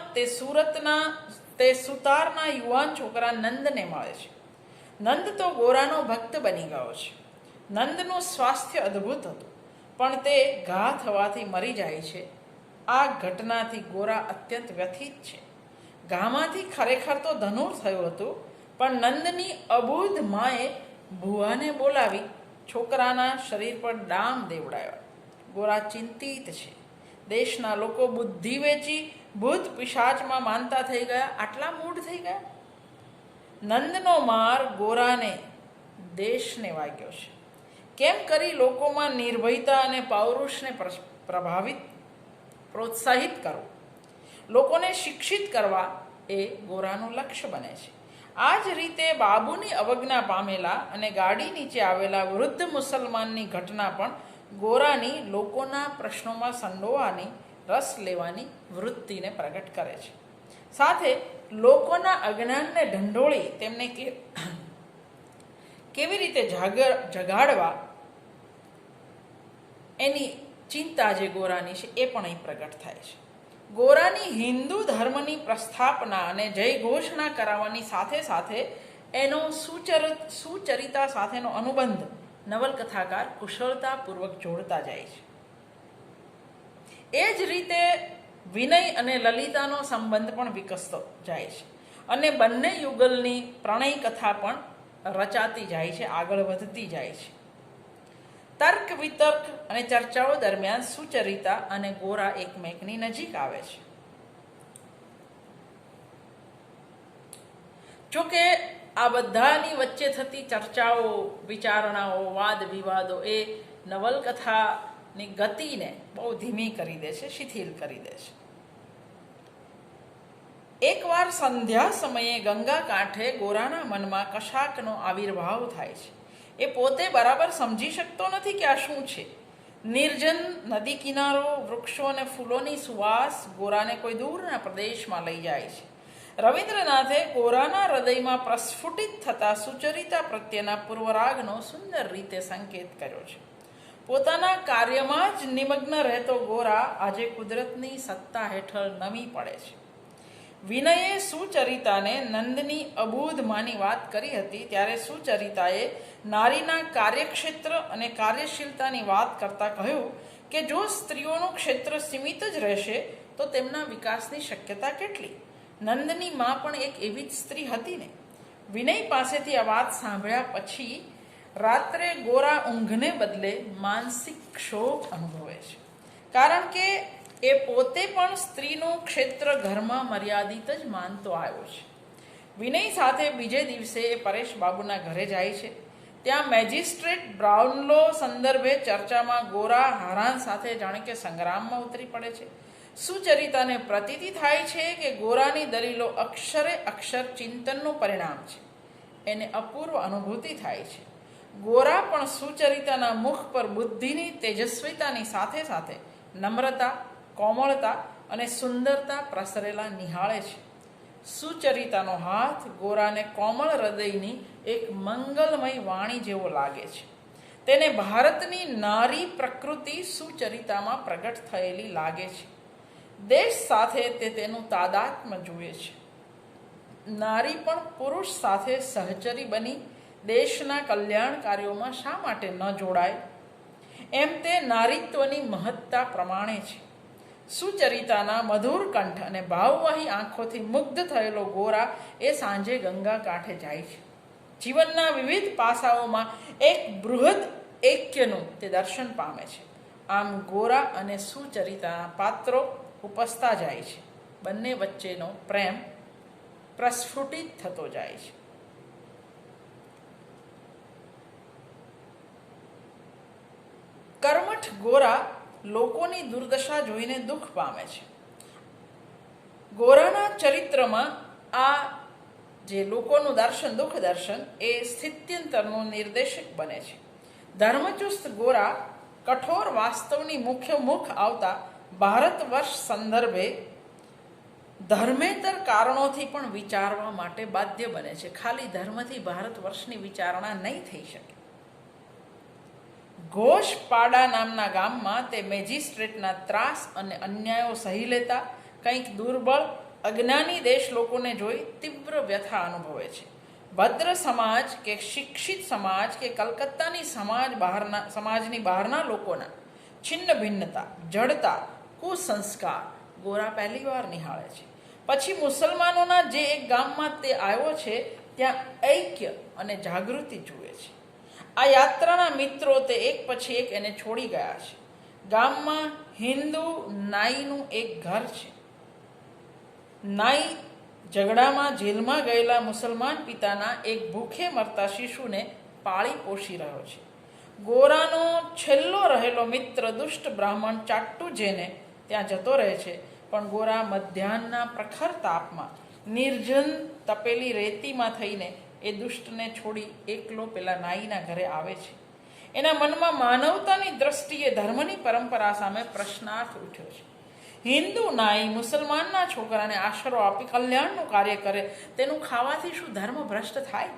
Speaker 1: તે સુતારના યુવાન છોકરા નંદને મળે છે. નંદ તો ગોરાનો ભક્ત બની ગયો છે. નંદનું સ્વાસ્થ્ય અદ્ભુત હતું, પણ તે ઘા થવાથી મરી જાય છે. આ ઘટનાથી ગોરા અત્યંત વ્યથિત છે. ઘામાંથી ખરેખર તો ધનુર થયું હતું, પણ નંદની અબુધ માએ ભુવાને બોલાવી છોકરાના શરીર પર ડામ દેવડાવ્યા. ગોરા ચિંતિત છે. દેશના લોકો બુદ્ધિ વેચી ભૂત પિશાચમાં માનતા થઈ ગયા, આટલા મૂઢ થઈ ગયા. નંદનો માર ગોરાને દેશને વાગ્યો છે. કેમ કરી લોકોમાં નિર્ભયતા અને પૌરુષને પ્રોત્સાહિત કરવું, લોકોને શિક્ષિત કરવા એ ગોરાનું લક્ષ્ય બને છે. આ જ રીતે બાબુની અવજ્ઞા પામેલા અને ગાડી નીચે આવેલા વૃદ્ધ મુસલમાનની ઘટના પણ ગોરાની લોકોના પ્રશ્નોમાં સંડોવાની, રસ લેવાની વૃત્તિને પ્રગટ કરે છે. સાથે લોકોના અજ્ઞાનને ઢંઢોળી તેમને કેવી રીતે જગાડવા એની ચિંતા જે ગોરાની છે એ પણ અહીં પ્રગટ થાય છે. ગોરાની હિન્દુ ધર્મની પ્રસ્થાપના અને જય ઘોષણા કરાવવાની સાથે સાથે એનો સુચરિતા સાથેનો અનુબંધ નવલકથાકાર કુશળતાપૂર્વક જોડતા જાય છે. એ જ રીતે વિનય અને લલિતાનો સંબંધ પણ વિકસતો જાય છે અને બંને યુગલની પ્રણય કથા પણ રચાતી જાય છે, આગળ વધતી જાય છે. તર્ક વિતર્ક અને ચર્ચાઓ દરમિયાન સુચરિતા અને ગોરા એકમેકની નજીક આવે છે. જોકે આ બધાની વચ્ચે થતી ચર્ચાઓ, વિચારણાઓ, વાદ વિવાદો એ નવલકથાની ગતિને બહુ ધીમી કરી દે છે, શિથિલ કરી દે છે. એકવાર સંધ્યા સમયે ગંગા કાંઠે ગોરાના મનમાં કશાકનો આવિર્ભાવ થાય છે. એ પોતે બરાબર સમજી શકતો નથી કે આ શું છે. નિર્જન નદી કિનારો, વૃક્ષો અને ફૂલોની સુવાસ ગોરાને કોઈ દૂરના પ્રદેશમાં લઈ જાય છે. રવિન્દ્રનાથે ગોરાના હૃદયમાં પ્રસ્ફુટિત થતા સુચરિતા પ્રત્યેના પૂર્વરાગનો સુંદર રીતે સંકેત કર્યો છે. પોતાના કાર્યમાં જ નિમગ્ન રહેતો ગોરા આજે કુદરતની સત્તા હેઠળ નમી પડે છે. વિનયે સુચરિતાને નંદની અબૂધમાની વાત કરી હતી, ત્યારે સુચરિતાએ નારીના કાર્યક્ષેત્ર અને કાર્યશીલતાની વાત કરતાં કહ્યું કે જો સ્ત્રીઓનું ક્ષેત્ર સીમિત જ રહેશે તો તેમના વિકાસની શક્યતા કેટલી. નંદની માં પણ એક એવી જ સ્ત્રી હતી ને. વિનય પાસેથી આ વાત સાંભળ્યા પછી રાત્રે ગોરા ઊંઘને બદલે માનસિક ક્ષોભ અનુભવે છે, કારણ કે એ પોતે પણ સ્ત્રીનું ક્ષેત્ર ઘરમાં મર્યાદિત જ માનતો આવ્યો છે. વિનય સાથે બીજે દિવસે એ પરેશ બાબુના ઘરે જાય છે. ત્યાં મેજિસ્ટ્રેટ બ્રાઉનલો સંદર્ભે ચર્ચામાં ગોરા હારાન સાથે જાણે કે સંગ્રામમાં ઉતરી પડે છે. સુચરિતાને પ્રતીતિ થાય છે કે ગોરાની દલીલો અક્ષરે અક્ષર ચિંતનનું પરિણામ છે. એને અપૂર્વ અનુભૂતિ થાય છે. ગોરા પણ સુચરિતાના મુખ પર બુદ્ધિની તેજસ્વીતાની સાથે સાથે નમ્રતા, કોમળતા અને સુંદરતા પ્રસરેલા નિહાળે છે. સુચરિતાનો હાથ ગોરાને કોમળ હૃદયની એક મંગલમય વાણી જેવો લાગે છે. તેને ભારતની નારી પ્રકૃતિ સુચરિતામાં પ્રગટ થયેલી લાગે છે. દેશ સાથે તે તેનું તાદાત્મ્ય જુએ છે. નારી પણ પુરુષ સાથે સહચરી બની દેશના કલ્યાણ કાર્યોમાં શા માટે ન જોડાય, એમ તે નારીત્વની મહત્તા પ્રમાણે છે. સુચરિતાના મધુર કંઠ અને ભાવવાહી આંખોથી મુગ્ધ થયેલો ગોરા એ સાંજે ગંગા કાંઠે જાય છે. જીવનના વિવિધ પાસાઓમાં એક બૃહદ એક્યનું તે દર્શન પામે છે. આમ ગોરા અને સુચરિતાના પાત્રો ઉપસતા જાય છે. બંને વચ્ચેનો પ્રેમ પ્રસ્ફુટિત થતો જાય છે. કર્મઠ ગોરા લોકોની દુર્દશા જોઈને દુઃખ પામે છે. ગોરાના ચરિત્રમાં આ જે લોકોનું દર્શન, દુઃખ દર્શન, એ સ્થિત્યંતરનું નિર્દેશક બને છે. ધર્મચુસ્ત ગોરા કઠોર વાસ્તવની મુખ્ય મુખ આવતા ભારત વર્ષ સંદર્ભે ધર્મેતર કારણોથી પણ વિચારવા માટે બાધ્ય બને છે. ખાલી ધર્મથી ભારત વર્ષની વિચારણા નહીં થઈ શકે. ઘોષપાડા નામના ગામમાં તે મેજિસ્ટ્રેટના ત્રાસ અને અન્યાયો સહી લેતા કંઈક દુર્બળ અજ્ઞાની દેશ લોકોને જોઈ તીવ્ર વ્યથા અનુભવે છે. ભદ્ર સમાજ કે શિક્ષિત સમાજ કે કલકત્તાની સમાજની બહારના લોકોના છિન્ન ભિન્નતા, જડતા, કુસંસ્કાર ગોરા પહેલી વાર નિહાળે છે. પછી મુસલમાનોના જે એક ગામમાં તે આવ્યો છે ત્યાં ઐક્ય અને જાગૃતિ જુએ છે. આ યાત્રાના મિત્રો તે એક પછી એક એને છોડી ગયા છે. ગામમાં હિન્દુ નાઈનું એક ઘર છે. નાઈ ઝઘડામાં જેલમાં ગયેલા મુસલમાન પિતાના એક ભૂખે મરતા શિશુને પાળી પોષી રહ્યો છે. ગોરાનો છેલ્લો રહેલો મિત્ર દુષ્ટ બ્રાહ્મણ ચાટ્ટુ જેને ત્યાં જતો રહે છે, પણ ગોરા મધ્યાહનના પ્રખર તાપમાં નિર્જન તપેલી રેતીમાં થઈને એ દુષ્ટને છોડી એકલો પેલા નાઈના ઘરે આવે છે. એના મનમાં માનવતાની દ્રષ્ટિએ ધર્મની પરંપરા સામે પ્રશ્નાર્થ ઉઠ્યો છે. હિન્દુ નાઈ મુસલમાનના છોકરાને આશરો આપી કલ્યાણનું કાર્ય કરે, તેનું ખાવાથી શું ધર્મ ભ્રષ્ટ થાય?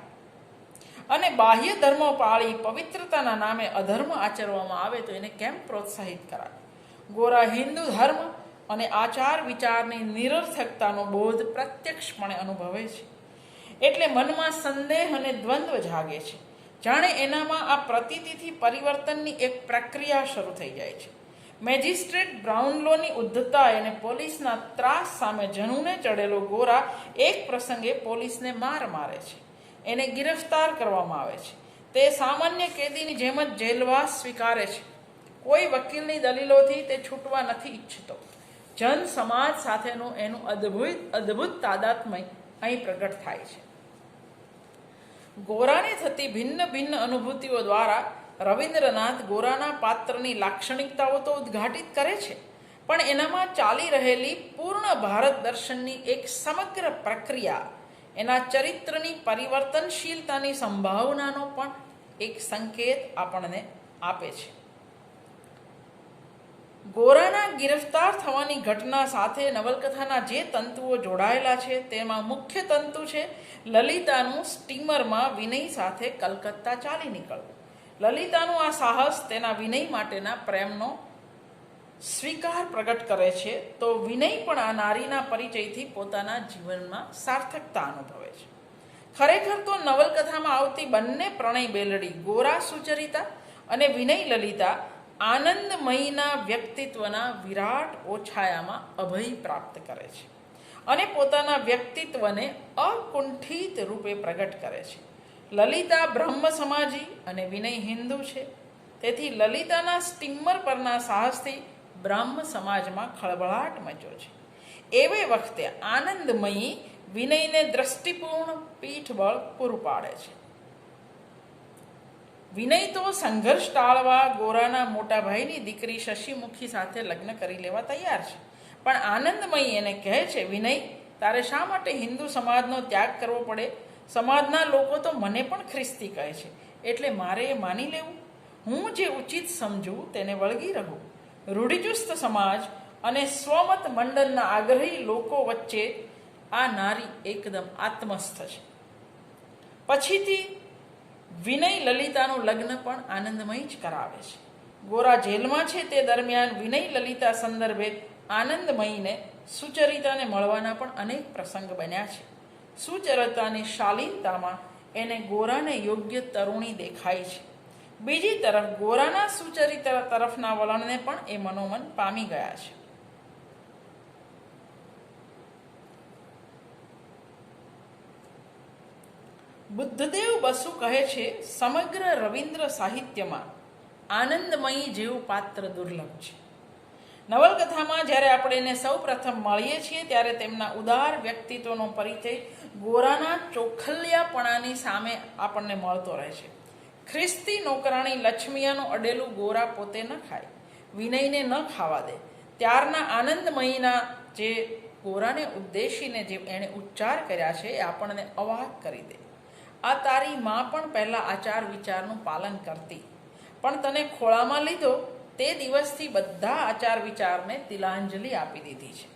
Speaker 1: અને બાહ્ય ધર્મો પાળી પવિત્રતાના નામે અધર્મ આચરવામાં આવે તો એને કેમ પ્રોત્સાહિત કરાય? ગોરા હિન્દુ ધર્મ અને આચાર વિચારની નિરર્થકતાનો બોધ પ્રત્યક્ષપણે અનુભવે છે. એટલે મનમાં સંદેહ અને દ્વંદ્વ જાગે છે. જાણે એનામાં આ પ્રતીતિથી પરિવર્તનની એક પ્રક્રિયા શરૂ થઈ જાય છે. મેજિસ્ટ્રેટ બ્રાઉનલોની ઉદ્ધતા અને પોલીસના ત્રાસ સામે જનુને ચડેલો ગોરા એક પ્રસંગે પોલીસને મારે છે. એને ગિરફ્તાર કરવામાં આવે છે. તે સામાન્ય કેદીની જેમ જ જેલવાસ સ્વીકારે છે. કોઈ વકીલની દલીલોથી તે છૂટવા નથી ઈચ્છતો. જન સમાજ સાથેનું એનું અદ્ભુત તાદાત્મ્ય અહીં પ્રગટ થાય છે. ગોરાને થતી ભિન્ન ભિન્ન અનુભૂતિઓ દ્વારા રવિન્દ્રનાથ ગોરાના પાત્રની લાક્ષણિકતાઓ તો ઉદ્ઘાટિત કરે છે, પણ એનામાં ચાલી રહેલી પૂર્ણ ભારત દર્શનની એક સમગ્ર પ્રક્રિયા એના ચરિત્રની પરિવર્તનશીલતાની સંભાવનાનો પણ એક સંકેત આપણને આપે છે. ગોરાના ગિરફ્તાર થવાની ઘટના સાથે નવલકથાના જે તંતુઓ જોડાયેલા છે તેમાં મુખ્ય તંતુ છે લલિતાનું સ્ટીમરમાં વિનય સાથે કલકત્તા ચાલી નીકળવું. લલિતાનું આ સાહસ તેના વિનય માટેના પ્રેમનો સ્વીકાર પ્રગટ કરે છે, તો વિનય પણ આ નારીના પરિચયથી પોતાના જીવનમાં સાર્થકતા અનુભવે છે. ખરેખર તો નવલકથામાં આવતી બંને પ્રણય બેલડી ગોરા સુચરિતા અને વિનય લલિતા આનંદમયીના વ્યક્તિત્વના વિરાટ ઓછાયામાં અભય પ્રાપ્ત કરે છે અને પોતાના વ્યક્તિત્વને અકુંઠિત રૂપે પ્રગટ કરે છે. લલિતા બ્રહ્મ સમાજી અને વિનય હિન્દુ છે. તેથી લલિતાના સ્ટીમર પરના સાહસથી બ્રહ્મ સમાજમાં ખળભળાટ મચ્યો છે. એવે વખતે આનંદમયી વિનયને દ્રષ્ટિપૂર્ણ પીઠબળ પૂરું પાડે છે. વિનય તો સંઘર્ષ ટાળવા ગોરાના મોટા ભાઈની દીકરી શશિમુખી સાથે લગ્ન કરી લેવા તૈયાર છે, પણ આનંદમયી એને કહે છે, વિનય, તારે શા માટે હિન્દુ સમાજનો ત્યાગ કરવો પડે? સમાજના લોકો તો મને પણ ખ્રિસ્તી કહે છે, એટલે મારે એ માની લેવું? હું જે ઉચિત સમજું તેને વળગી રહું. રૂઢિચુસ્ત સમાજ અને સ્વમત મંડનના આગ્રહી લોકો વચ્ચે આ નારી એકદમ આત્મસ્થ છે. પછીથી વિનય લલિતાનું લગ્ન પણ આનંદમય જ કરાવે છે. ગોરા જેલમાં છે તે દરમિયાન વિનય લલિતા સંદર્ભે આનંદમયીને સુચરિતાને મળવાના પણ અનેક પ્રસંગ બન્યા છે. સુચરિતાની શાલીનતામાં એને ગોરાને યોગ્ય તરુણી દેખાય છે. બીજી તરફ ગોરાના સુચરિતા તરફના વલણને પણ એ મનોમન પામી ગયા છે. બુદ્ધદેવ બસુ કહે છે, સમગ્ર રવિન્દ્ર સાહિત્યમાં આનંદમયી જેવું પાત્ર દુર્લભ છે. નવલકથામાં જ્યારે આપણે એને સૌ પ્રથમ મળીએ છીએ ત્યારે તેમના ઉદાર વ્યક્તિત્વનો પરિચય ગોરાના ચોખલિયાપણાની સામે આપણને મળતો રહે છે. ખ્રિસ્તી નોકરાણી લક્ષ્મીયાનું અડેલું ગોરા પોતે ન ખાય, વિનયને ન ખાવા દે. ત્યારના આનંદમયીના જે ગોરાને ઉદ્દેશીને જે એણે ઉચ્ચાર કર્યા છે એ આપણને અવાક કરી દે. આ તારી માં પણ પહેલાં આચાર વિચારનું પાલન કરતી, પણ તને ખોળામાં લીધો તે દિવસથી બધા આચાર વિચારને તિલાંજલિ આપી દીધી છે.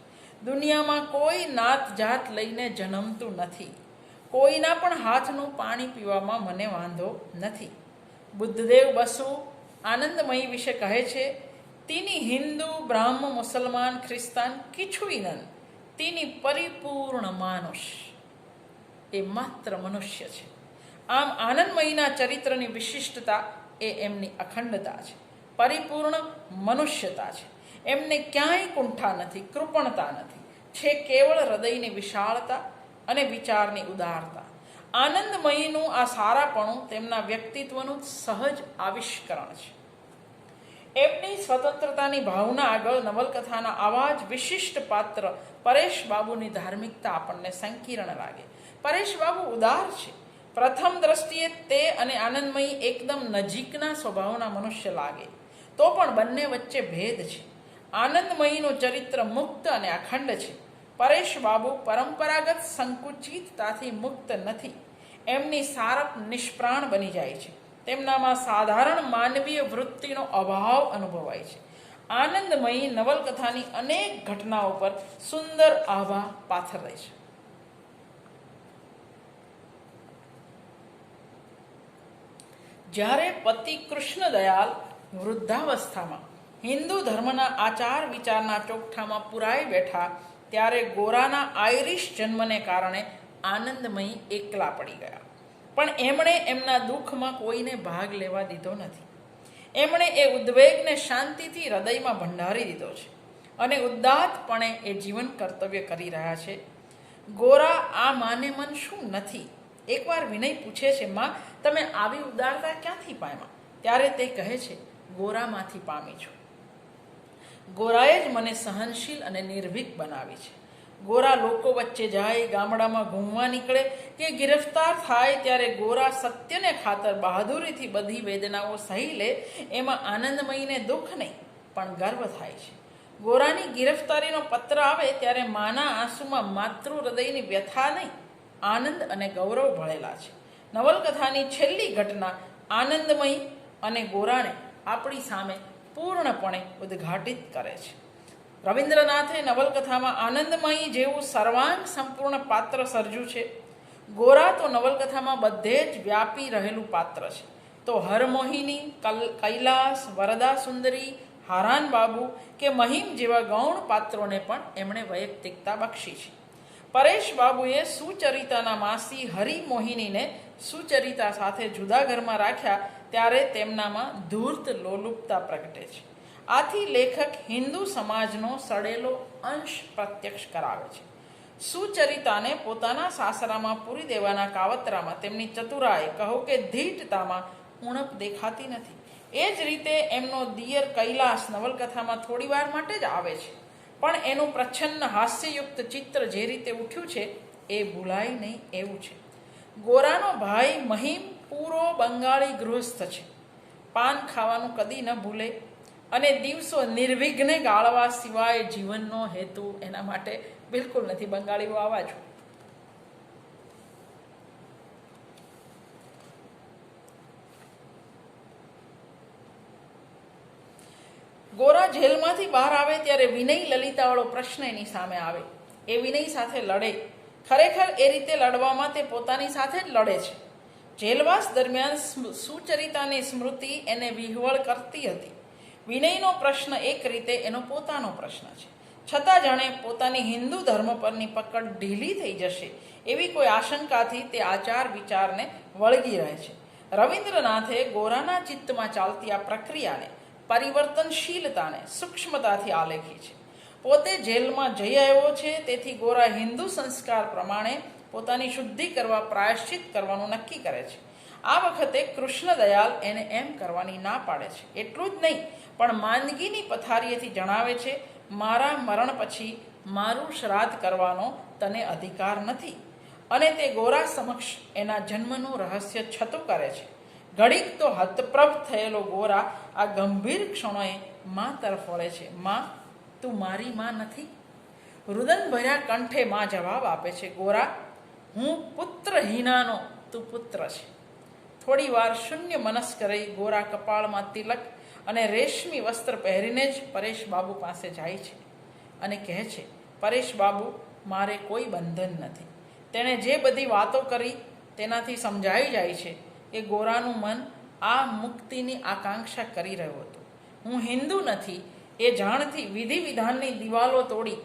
Speaker 1: દુનિયામાં કોઈ નાત જાત લઈને જન્મતું નથી. કોઈના પણ હાથનું પાણી પીવામાં મને વાંધો નથી. બુદ્ધદેવ બસુ આનંદમયી વિશે કહે છે, તીની હિન્દુ બ્રાહ્મ મુસલમાન ખ્રિસ્તાન કિછુઈ નન, તીની પરિપૂર્ણ માનુષ. એ માત્ર મનુષ્ય છે. આમ આનંદમયીના ચરિત્રની વિશિષ્ટતા એ એમની અખંડતા છે, પરિપૂર્ણ મનુષ્યતા છે. એમને ક્યાંય કુંઠા નથી, કૃપણતા નથી, છે કેવળ હૃદયની વિશાળતા અને વિચારની ઉદારતા. આનંદમયીનું આ સારાપણું તેમના વ્યક્તિત્વનું સહજ આવિષ્કરણ છે. એમની સ્વતંત્રતાની ભાવના આગળ નવલકથાના આવા જ વિશિષ્ટ પાત્ર પરેશ બાબુની ધાર્મિકતા આપણને સંકીર્ણ લાગે. પરેશ બાબુ ઉદાર છે. પ્રથમ દ્રષ્ટિએ તે અને આનંદમયી એકદમ નજીકના સ્વભાવના મનુષ્ય લાગે, તો પણ બંને વચ્ચે ભેદ છે. આનંદમયીનું ચરિત્ર મુક્ત અને અખંડ છે. પરેશ બાબુ પરંપરાગત સંકુચિતતાથી મુક્ત નથી. એમની સારપ નિષ્પ્રાણ બની જાય છે. તેમનામાં સાધારણ માનવીય વૃત્તિનો અભાવ અનુભવાય છે. આનંદમયી નવલકથાની અનેક ઘટનાઓ પર સુંદર આભા પાથરે છે. જ્યારે પતિ કૃષ્ણદયાલ વૃદ્ધાવસ્થામાં હિન્દુ ધર્મના આચાર વિચારના ચોકઠામાં પુરાઈ બેઠા ત્યારે ગોરાના આયરિશ જન્મને કારણે આનંદમયી એકલા પડી ગયા. પણ એમણે એમના દુઃખમાં કોઈને ભાગ લેવા દીધો નથી. એમણે એ ઉદ્વેગને શાંતિથી હૃદયમાં ભંડારી દીધો છે અને ઉદાત્તપણે એ જીવન કર્તવ્ય કરી રહ્યા છે. ગોરા આ માને મન શું નથી. એકવાર વિનય પૂછે છે, માં તમે આવી ઉદારતા ક્યાંથી પામ્યા? ત્યારે તે કહે છે, ગોરામાંથી પામી છું. ગોરાએ જ મને સહનશીલ અને નિર્ભીક બનાવી છે. ગોરા લોકો વચ્ચે જાય, ગામડામાં ઘૂમવા નીકળે કે ગિરફ્તાર થાય ત્યારે ગોરા સત્યને ખાતર બહાદુરીથી બધી વેદનાઓ સહી લે. એમાં આનંદમયીને દુઃખ નહીં પણ ગર્વ થાય છે. ગોરાની ગિરફ્તારીનો પત્ર આવે ત્યારે માના આંસુમાં માતૃ હૃદયની વ્યથા નહીં, આનંદ અને ગૌરવ ભળેલા છે. નવલકથાની છેલ્લી ઘટના આનંદમયી અને ગોરાને આપણી સામે પૂર્ણપણે ઉદ્ઘાટિત કરે છે. રવિન્દ્રનાથે નવલકથામાં આનંદમયી જેવું સર્વાંગ સંપૂર્ણ પાત્ર સર્જ્યું છે. ગોરા તો નવલકથામાં બધે જ વ્યાપી રહેલું પાત્ર છે. તો હરમોહિની, કૈલાસ, વરદા સુંદરી, હારાન બાબુ કે મહિમ જેવા ગૌણ પાત્રોને પણ એમણે વૈયક્તિકતા બક્ષી છે. પરેશ બાબુએ સુચરિતાના માસી હરિમોહિનીને સુચરિતા સાથે જુદા ઘરમાં રાખ્યા ત્યારે તેમનામાં ધૂર્ત લોલુપતા પ્રગટે છે. આથી લેખક હિન્દુ સમાજનો સડેલો અંશ પ્રત્યક્ષ કરાવે છે. સુચરિતાને પોતાના સાસરામાં પૂરી દેવાના કાવતરામાં તેમની ચતુરાઈ, કહો કે ધીટતામાં ઉણપ દેખાતી નથી. એ જ રીતે એમનો દિયર કૈલાસ નવલકથામાં થોડી વાર માટે જ આવે છે, પણ એનું પ્રચ્છન્ન હાસ્યયુક્ત ચિત્ર જે રીતે ઉઠ્યું છે એ ભૂલાય નહીં એવું છે. ગોરાનો ભાઈ મહિમ પૂરો બંગાળી ગૃહસ્થ છે. પાન ખાવાનું કદી ન ભૂલે અને દિવસો નિર્વિઘ્ને ગાળવા સિવાય જીવનનો હેતુ એના માટે બિલકુલ નથી. બંગાળીઓ આવા જ. ગોરા જેલમાંથી બહાર આવે ત્યારે વિનય લલિતાવાળો પ્રશ્ન એની સામે આવે. એ વિનય સાથે લડે. ખરેખર એ રીતે લડવામાં તે પોતાની સાથે જ લડે છે. જેલવાસ દરમિયાન સુચરિતાની સ્મૃતિ એને વિહવળ કરતી હતી. વિનયનો પ્રશ્ન એક રીતે એનો પોતાનો પ્રશ્ન છે, છતાં જાણે પોતાની હિન્દુ ધર્મ પરની પકડ ઢીલી થઈ જશે એવી કોઈ આશંકાથી તે આચાર વિચારને વળગી રહે છે. રવિન્દ્રનાથે ગોરાના ચિત્તમાં ચાલતી આ પ્રક્રિયાને, પરિવર્તનશીલતાને સૂક્ષ્મતાથી આલેખી છે. પોતે જેલમાં જઈ આવ્યો છે, તેથી ગોરા હિન્દુ સંસ્કાર પ્રમાણે પોતાની શુદ્ધિ કરવા પ્રાયશ્ચિત કરવાનું નક્કી કરે છે. આ વખતે કૃષ્ણદયાલ એને એમ કરવાની ના પાડે છે. એટલું જ નહીં, પણ માંદગીની પથારીએથી જણાવે છે, મારા મરણ પછી મારું શ્રાદ્ધ કરવાનો તને અધિકાર નથી. અને તે ગોરા સમક્ષ એના જન્મનું રહસ્ય છતું કરે છે. ઘડીક તો હતપ્રભ થયેલો ગોરા આ ગંભીર ક્ષણોએ મા તરફ વળે છે. મા, તું મારી મા નથી? રુદન ભર્યા કંઠે મા જવાબ આપે છે, ગોરા, હું પુત્રહીનાનો તું પુત્ર છે. થોડી વાર શૂન્ય મનસ્ક રહી ગોરા કપાળમાં તિલક અને રેશમી વસ્ત્ર પહેરીને જ પરેશ બાબુ પાસે જાય છે અને કહે છે, પરેશ બાબુ, મારે કોઈ બંધન નથી. તેણે જે બધી વાતો કરી તેનાથી સમજાઈ જાય છે કે ગોરાનું મન આ મુક્તિની આકાંક્ષા કરી રહ્યું હતું. હું હિન્દુ નથી એ જાણથી વિધિ વિધાનની દિવાલો તોડી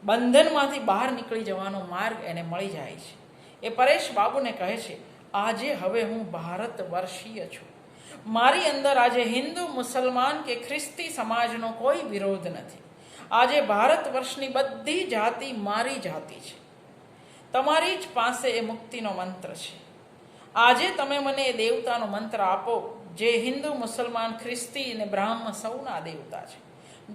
Speaker 1: બંધનમાંથી બહાર નીકળી જવાનો માર્ગ એને મળી જાય છે. એ પરેશ બાબુને કહે છે, આજે હવે હું ભારત વર્ષીય છું. મારી અંદર આજે હિન્દુ, મુસલમાન કે ખ્રિસ્તી સમાજનો કોઈ વિરોધ નથી. આજે ભારત વર્ષની બધી જાતિ મારી જાતિ છે. તમારી જ પાસે એ મુક્તિનો મંત્ર છે. આજે તમે મને એ દેવતાનો મંત્ર આપો જે હિન્દુ, મુસલમાન, ખ્રિસ્તી અને બ્રાહ્મ સૌના દેવતા છે.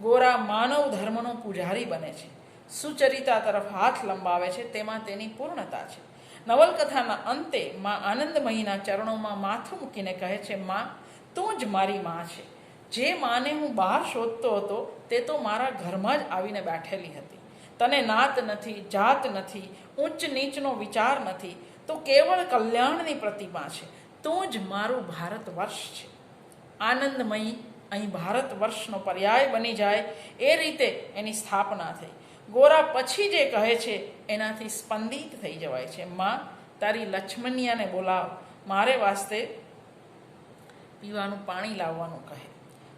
Speaker 1: ગોરા માનવ ધર્મનો પૂજારી બને છે. સુચરિતા તરફ હાથ લંબાવે છે, તેમાં તેની પૂર્ણતા છે. નવલકથાના અંતે માં આનંદમયીના ચરણોમાં માથું મૂકીને કહે છે, માં, તું જ મારી માં છે. જે માને હું બહાર શોધતો હતો તે તો મારા ઘરમાં જ આવીને બેઠેલી હતી. તને નાત નથી, જાત નથી, ઊંચ નીચનો વિચાર નથી. તું કેવળ કલ્યાણની પ્રતિમા છે. તું જ મારું ભારત વર્ષ છે. આનંદમયી અહીં ભારત વર્ષનો પર્યાય બની જાય એ રીતે એની સ્થાપના થઈ. ગોરા પછી જે કહે છે એનાથી સ્પંદિત થઈ જવાય છે. માં, તારી લક્ષ્મણિયાને બોલાવ, મારે વાસ્તે પીવાનું પાણી લાવવાનું કહે.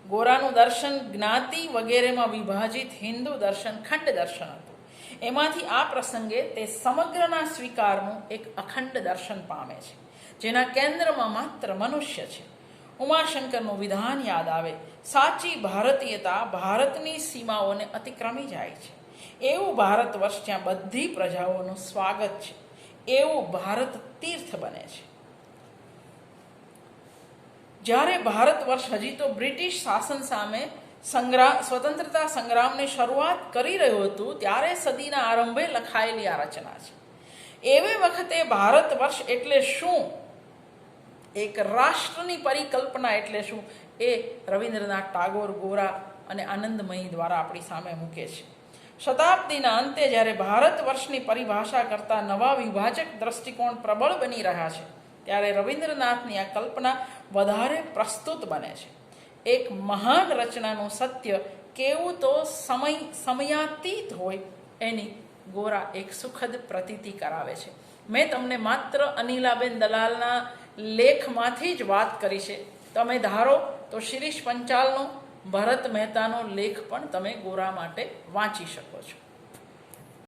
Speaker 1: ગોરાનું દર્શન જ્ઞાતિ વગેરેમાં વિભાજિત હિન્દુ દર્શન ખંડ દર્શન હતું. એમાંથી આ પ્રસંગે તે સમગ્રના સ્વીકારનું એક અખંડ દર્શન પામે છે, જેના કેન્દ્રમાં માત્ર મનુષ્ય છે. ઉમાશંકરનું વિધાન યાદ આવે, સાચી ભારતીયતા ભારતની સીમાઓને અતિક્રમી જાય છે. એવું ભારત વર્ષ જ્યાં બધી પ્રજાઓનું સ્વાગત છે, એવું ભારત તીર્થ બને છે. જ્યારે ભારત વર્ષ હજી તો બ્રિટિશ શાસન સામે સ્વતંત્રતા સંગ્રામની શરૂઆત કરી રહ્યું હતું, ત્યારે સદીના આરંભે લખાયેલી આ રચના છે. એવે વખતે ભારત વર્ષ એટલે શું, એક રાષ્ટ્રની પરિકલ્પના એટલે શું, એ રવિન્દ્રનાથ ટાગોર, ગોરા અને આનંદમયી દ્વારા આપણી સામે મૂકે છે. શતાબ્દીના અંતે જ્યારે ભારત વર્ષની પરિભાષા કરતા નવા વિભાજક દ્રષ્ટિકોણ પ્રબળ બની રહ્યા છે, ત્યારે રવિન્દ્રનાથની આ કલ્પના વધારે પ્રસ્તુત બને છે. એક મહાન રચનાનું સત્ય કેવું તો સમયાતીત હોય એની ગોરા એક સુખદ પ્રતીતિ કરાવે છે. મેં તમને માત્ર અનિલાબેન દલાલના લેખમાંથી જ વાત કરી છે. તમે ધારો તો શિરીષ પંચાલનો, ભરત મહેતાનો લેખ પણ તમે ગોરા માટે વાંચી શકો છો.